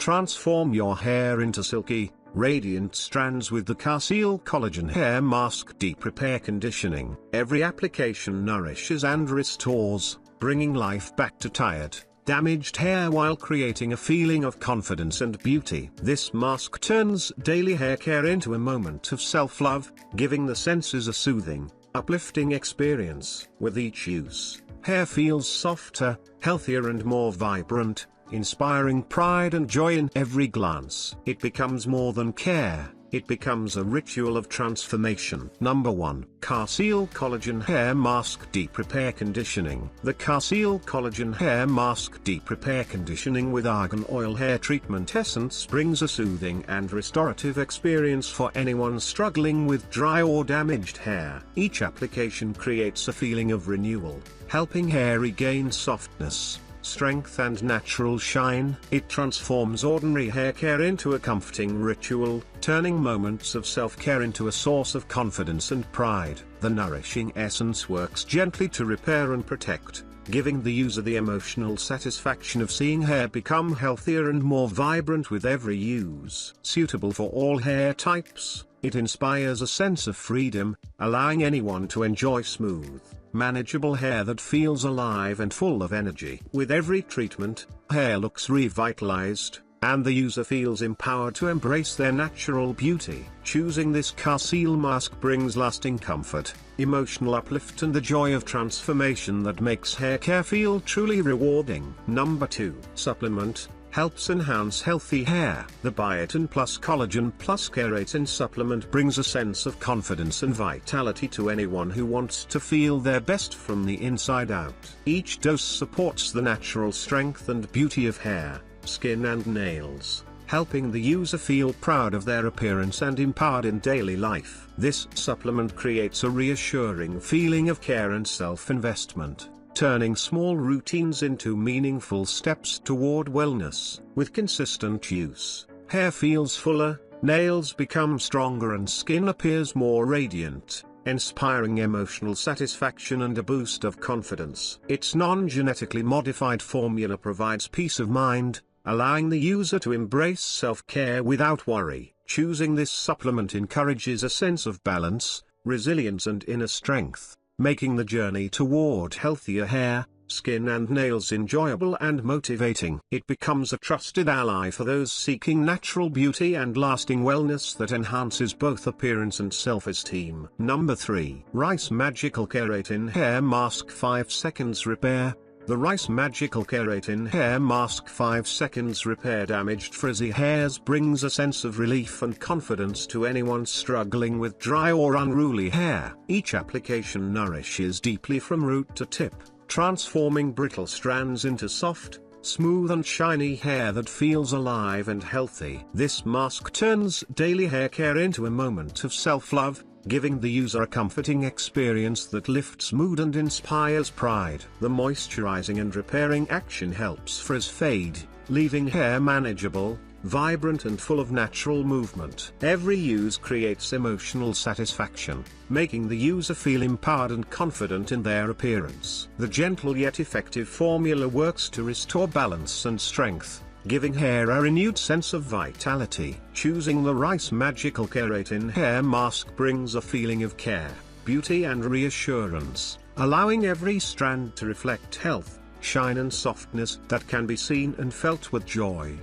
Transform your hair into silky, radiant strands with the Karseell Collagen Hair Mask Deep Repair Conditioning. Every application nourishes and restores, bringing life back to tired, damaged hair while creating a feeling of confidence and beauty. This mask turns daily hair care into a moment of self-love, giving the senses a soothing, uplifting experience. With each use, hair feels softer, healthier and more vibrant, inspiring pride and joy in every glance. It becomes more than care, it becomes a ritual of transformation. Number 1. Karseell Collagen Hair Mask Deep Repair Conditioning. The Karseell Collagen Hair Mask Deep Repair Conditioning with Argan Oil Hair Treatment Essence brings a soothing and restorative experience for anyone struggling with dry or damaged hair. Each application creates a feeling of renewal, helping hair regain softness, strength and natural shine. It transforms ordinary hair care into a comforting ritual, turning moments of self-care into a source of confidence and pride. The nourishing essence works gently to repair and protect, giving the user the emotional satisfaction of seeing hair become healthier and more vibrant with every use. Suitable for all hair types, it inspires a sense of freedom, allowing anyone to enjoy smooth, manageable hair that feels alive and full of energy. With every treatment, hair looks revitalized, and the user feels empowered to embrace their natural beauty. Choosing this Karseell mask brings lasting comfort, emotional uplift and the joy of transformation that makes hair care feel truly rewarding. Number 2. Supplement helps enhance healthy hair. The Biotin Plus Collagen Plus Keratin supplement brings a sense of confidence and vitality to anyone who wants to feel their best from the inside out. Each dose supports the natural strength and beauty of hair, skin and nails, helping the user feel proud of their appearance and empowered in daily life. This supplement creates a reassuring feeling of care and self-investment, turning small routines into meaningful steps toward wellness. With consistent use, hair feels fuller, nails become stronger and skin appears more radiant, inspiring emotional satisfaction and a boost of confidence. Its non-genetically modified formula provides peace of mind, allowing the user to embrace self-care without worry. Choosing this supplement encourages a sense of balance, resilience and inner strength, making the journey toward healthier hair, skin and nails enjoyable and motivating. It becomes a trusted ally for those seeking natural beauty and lasting wellness that enhances both appearance and self-esteem. Number 3. Rice Magical Keratin Hair Mask 5 Seconds Repair. The Rice Magical Keratin Hair Mask 5 Seconds Repair Damaged Frizzy Hairs brings a sense of relief and confidence to anyone struggling with dry or unruly hair. Each application nourishes deeply from root to tip, transforming brittle strands into soft, smooth and shiny hair that feels alive and healthy. This mask turns daily hair care into a moment of self-love, giving the user a comforting experience that lifts mood and inspires pride. The moisturizing and repairing action helps frizz fade, leaving hair manageable, vibrant and full of natural movement. Every use creates emotional satisfaction, making the user feel empowered and confident in their appearance. The gentle yet effective formula works to restore balance and strength, giving hair a renewed sense of vitality. Choosing the Rice Magical Keratin Hair Mask brings a feeling of care, beauty and reassurance, allowing every strand to reflect health, shine and softness that can be seen and felt with joy.